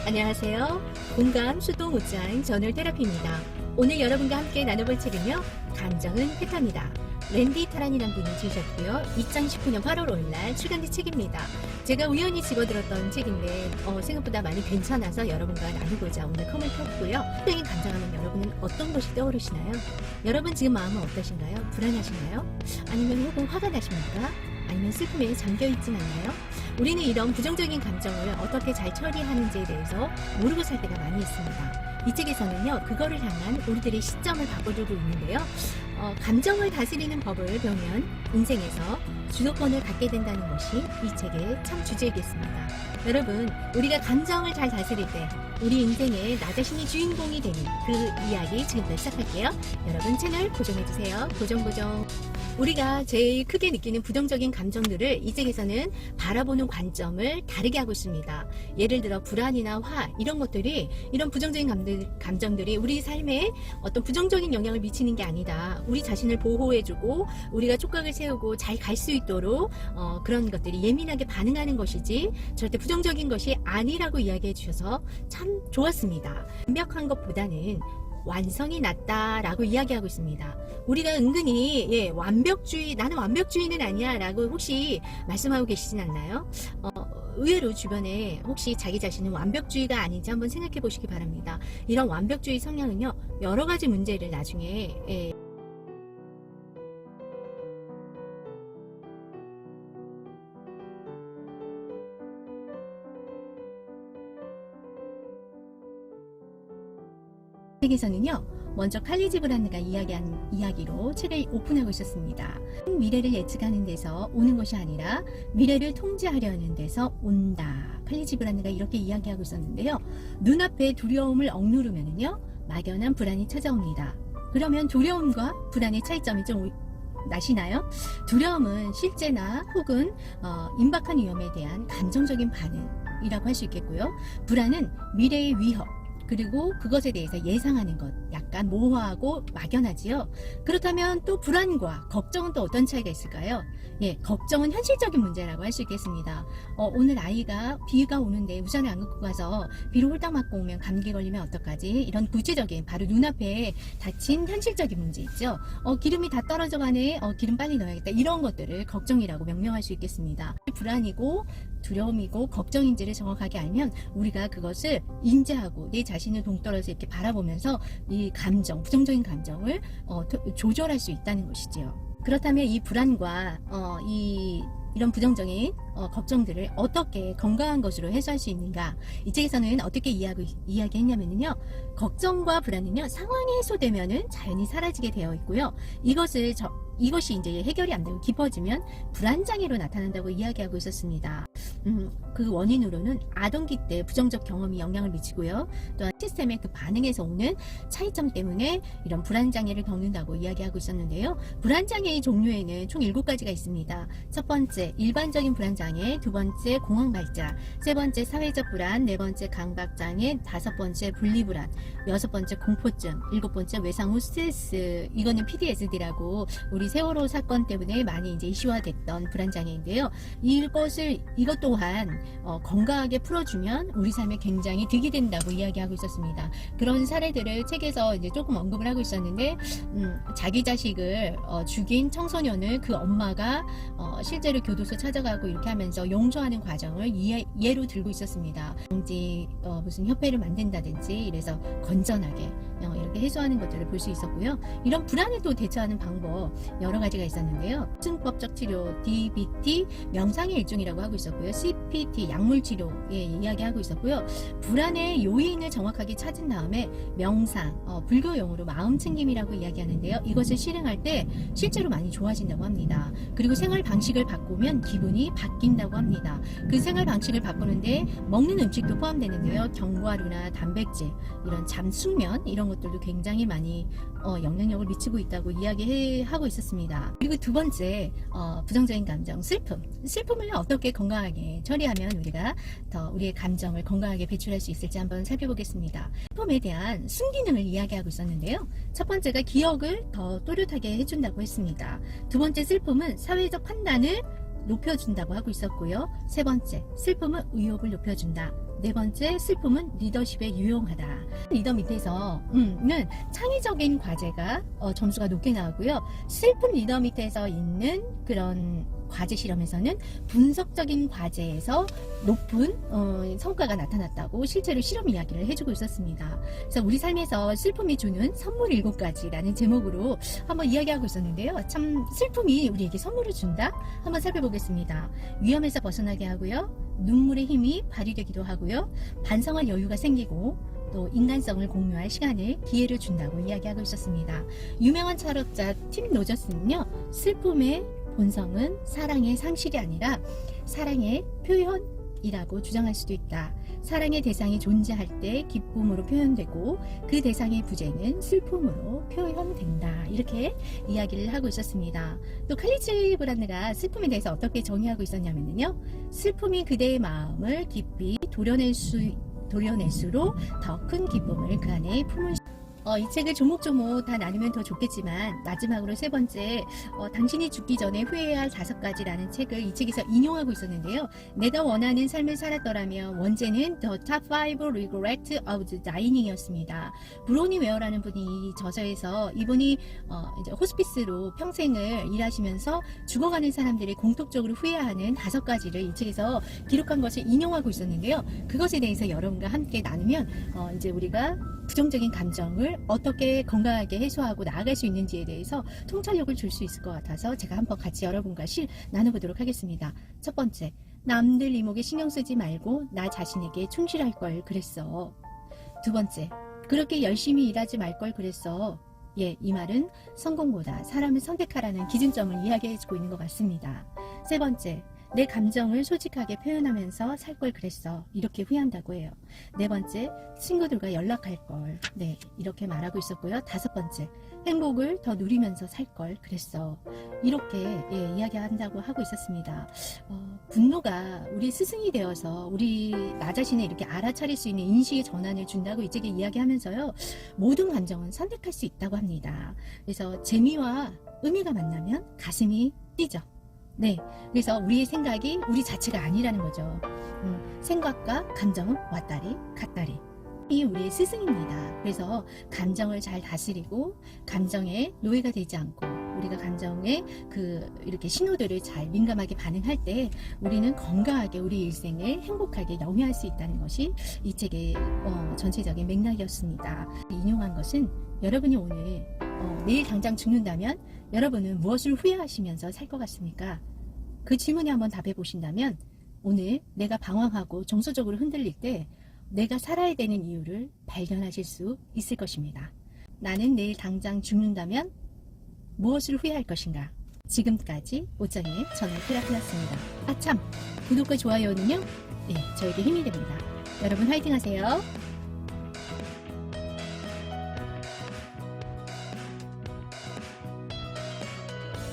안녕하세요. 공감 수동 옷장 전월 테라피입니다. 오늘 여러분과 함께 나눠볼 책은요, 감정은 패턴이다. 랜디 타란이라는 분이 지으셨고요. 2019년 8월 5일날 출간된 책입니다. 제가 우연히 집어들었던 책인데 생각보다 많이 괜찮아서 여러분과 나누고자 오늘 컴을 켰고요. 패턴적인 감정하면 여러분은 어떤 것이 떠오르시나요? 여러분 지금 마음은 어떠신가요? 불안하신가요? 아니면 혹은 화가 나십니까? 아니면 슬픔에 잠겨있진 않나요? 우리는 이런 부정적인 감정을 어떻게 잘 처리하는지에 대해서 모르고 살 때가 많이 있습니다. 이 책에서는요, 그거를 향한 우리들의 시점을 바꿔주고 있는데요. 감정을 다스리는 법을 배우면 인생에서 주도권을 갖게 된다는 것이 이 책의 참 주제이겠습니다. 여러분, 우리가 감정을 잘 다스릴 때 우리 인생의 나 자신이 주인공이 되는 그 이야기 지금부터 시작할게요. 여러분 채널 고정해주세요. 고정. 우리가 제일 크게 느끼는 부정적인 감정들을 이 책에서는 바라보는 관점을 다르게 하고 있습니다. 예를 들어 불안이나 화 이런 것들이, 이런 부정적인 감정들이 우리 삶에 어떤 부정적인 영향을 미치는 게 아니다. 우리 자신을 보호해주고 우리가 촉각을 세우고 잘 갈 수 있도록 그런 것들이 예민하게 반응하는 것이지 절대 부정적인 것이 아니라고 이야기해 주셔서 참 좋았습니다. 완벽한 것보다는 완성이 낫다라고 이야기하고 있습니다. 우리가 은근히 완벽주의, 나는 완벽주의는 아니야 라고 혹시 말씀하고 계시진 않나요? 의외로 주변에 혹시 자기 자신은 완벽주의가 아닌지 한번 생각해 보시기 바랍니다. 이런 완벽주의 성향은요, 여러 가지 문제를 나중에 책에서는요, 먼저 칼리지 브란드가 이야기한 이야기로 책을 오픈하고 있었습니다. 미래를 예측하는 데서 오는 것이 아니라 미래를 통제하려는 데서 온다. 칼리지 브란드가 이렇게 이야기하고 있었는데요. 눈앞에 두려움을 억누르면은요, 막연한 불안이 찾아옵니다. 그러면 두려움과 불안의 차이점이 좀 나시나요? 두려움은 실제나 혹은 임박한 위험에 대한 감정적인 반응이라고 할 수 있겠고요. 불안은 미래의 위협, 그리고 그것에 대해서 예상하는 것, 약간 모호하고 막연하지요. 그렇다면 또 불안과 걱정은 또 어떤 차이가 있을까요? 걱정은 현실적인 문제라고 할 수 있겠습니다. 오늘 아이가 비가 오는데 우산을 안 갖고 가서 비를 홀딱 맞고 오면 감기 걸리면 어떡하지? 이런 구체적인, 바로 눈앞에 닥친 현실적인 문제 있죠. 기름이 다 떨어져 가네. 기름 빨리 넣어야겠다. 이런 것들을 걱정이라고 명명할 수 있겠습니다. 불안이고 두려움이고 걱정인지를 정확하게 알면 우리가 그것을 인지하고 내 자신을 동떨어서 이렇게 바라보면서 이 감정, 부정적인 감정을 조절할 수 있다는 것이지요. 그렇다면 이 불안과 이런 부정적인 걱정들을 어떻게 건강한 것으로 해소할 수 있는가? 이 책에서는 어떻게 이야기했냐면요, 걱정과 불안은요, 상황이 해소되면은 자연히 사라지게 되어 있고요. 이것이 이제 해결이 안 되고 깊어지면 불안장애로 나타난다고 이야기하고 있었습니다. 그 원인으로는 아동기 때 부정적 경험이 영향을 미치고요. 또한 시스템의 그 반응에서 오는 차이점 때문에 이런 불안장애를 겪는다고 이야기하고 있었는데요. 불안장애의 종류에는 총 7가지가 있습니다. 첫 번째, 일반적인 불안장애, 두 번째, 공황발작, 세 번째, 사회적 불안, 네 번째, 강박장애, 다섯 번째, 분리불안, 여섯 번째, 공포증, 일곱 번째, 외상 후 스트레스. 이거는 PTSD라고 우리 세월호 사건 때문에 많이 이제 이슈화됐던 불안장애인데요. 이것 또한 건강하게 풀어주면 우리 삶에 굉장히 득이 된다고 이야기하고 있었습니다. 그런 사례들을 책에서 이제 조금 언급을 하고 있었는데, 자기 자식을 죽인 청소년을 그 엄마가 실제로 교도소 찾아가고 이렇게 하면서 용서하는 과정을 예로 들고 있었습니다. 무슨 협회를 만든다든지 이래서 건전하게 이렇게 해소하는 것들을 볼 수 있었고요. 이런 불안을 또 대처하는 방법 여러 가지가 있었는데요. 승법적 치료, DBT, 명상의 일종이라고 하고 있었고요. CPT, 약물 치료에 이야기하고 있었고요. 불안의 요인을 정확하게 찾은 다음에 명상, 불교 용어로 마음 챙김이라고 이야기하는데요. 이것을 실행할 때 실제로 많이 좋아진다고 합니다. 그리고 생활 방식을 바꾸면 기분이 바뀐다고 합니다. 그 생활 방식을 바꾸는데 먹는 음식도 포함되는데요. 견과류나 단백질, 이런 숙면 이런 것들도 굉장히 많이 영향력을 미치고 있다고 이야기하고 있었습니다. 그리고 두 번째, 부정적인 감정, 슬픔을 어떻게 건강하게 처리하면 우리가 더 우리의 감정을 건강하게 배출할 수 있을지 한번 살펴보겠습니다. 슬픔에 대한 순기능을 이야기하고 있었는데요. 첫 번째가 기억을 더 또렷하게 해준다고 했습니다. 두 번째, 슬픔은 사회적 판단을 높여준다고 하고 있었고요. 세 번째, 슬픔은 의욕을 높여준다. 네 번째, 슬픔은 리더십에 유용하다. 리더 밑에서는 창의적인 과제가 점수가 높게 나오고요. 슬픈 리더 밑에서 있는 그런 과제 실험에서는 분석적인 과제에서 높은 성과가 나타났다고 실제로 실험 이야기를 해주고 있었습니다. 그래서 우리 삶에서 슬픔이 주는 선물 7가지라는 제목으로 한번 이야기하고 있었는데요. 참 슬픔이 우리에게 선물을 준다? 한번 살펴보겠습니다. 위험에서 벗어나게 하고요. 눈물의 힘이 발휘되기도 하고요. 반성할 여유가 생기고 또 인간성을 공유할 시간을 기회를 준다고 이야기하고 있었습니다. 유명한 철학자 팀 로저스는요. 슬픔의 본성은 사랑의 상실이 아니라 사랑의 표현이라고 주장할 수도 있다. 사랑의 대상이 존재할 때 기쁨으로 표현되고 그 대상의 부재는 슬픔으로 표현된다. 이렇게 이야기를 하고 있었습니다. 또 칼리지 브란드가 슬픔에 대해서 어떻게 정의하고 있었냐면요. 슬픔이 그대의 마음을 깊이 도려낼수록 더 큰 기쁨을 그 안에 품을 이 책을 조목조목 다 나누면 더 좋겠지만 마지막으로 세 번째 당신이 죽기 전에 후회해야 할 5가지라는 책을 이 책에서 인용하고 있었는데요. 내가 원하는 삶을 살았더라면 원제는 The Top 5 Regret of the Dying이었습니다. 브로니 웨어라는 분이 이 저서에서 이분이 이제 호스피스로 평생을 일하시면서 죽어가는 사람들이 공통적으로 후회하는 5가지를 이 책에서 기록한 것을 인용하고 있었는데요. 그것에 대해서 여러분과 함께 나누면 이제 우리가 부정적인 감정을 어떻게 건강하게 해소하고 나아갈 수 있는지에 대해서 통찰력을 줄 수 있을 것 같아서 제가 한번 같이 여러분과 나눠보도록 하겠습니다. 첫 번째, 남들 이목에 신경 쓰지 말고 나 자신에게 충실할 걸 그랬어. 두 번째, 그렇게 열심히 일하지 말 걸 그랬어. 예, 이 말은 성공보다 사람을 선택하라는 기준점을 이야기해주고 있는 것 같습니다. 세 번째, 내 감정을 솔직하게 표현하면서 살 걸 그랬어. 이렇게 후회한다고 해요. 네 번째, 친구들과 연락할 걸. 네, 이렇게 말하고 있었고요. 5번째, 행복을 더 누리면서 살 걸 그랬어. 이렇게 이야기한다고 하고 있었습니다. 분노가 우리 스승이 되어서 나 자신을 이렇게 알아차릴 수 있는 인식의 전환을 준다고 이 책에 이야기하면서요. 모든 감정은 선택할 수 있다고 합니다. 그래서 재미와 의미가 만나면 가슴이 뛰죠. 네, 그래서 우리의 생각이 우리 자체가 아니라는 거죠. 생각과 감정은 왔다리 갔다리. 이 우리의 스승입니다. 그래서 감정을 잘 다스리고 감정에 노예가 되지 않고 우리가 감정에 이렇게 신호들을 잘 민감하게 반응할 때 우리는 건강하게 우리 일생을 행복하게 영위할 수 있다는 것이 이 책의 전체적인 맥락이었습니다. 인용한 것은 여러분이 오늘 내일 당장 죽는다면 여러분은 무엇을 후회하시면서 살 것 같습니까? 그 질문에 한번 답해 보신다면 오늘 내가 방황하고 정서적으로 흔들릴 때 내가 살아야 되는 이유를 발견하실 수 있을 것입니다. 나는 내일 당장 죽는다면 무엇을 후회할 것인가? 지금까지 오정희의 전화 테라피였습니다. 아참! 구독과 좋아요는요? 네, 저에게 힘이 됩니다. 여러분 화이팅 하세요.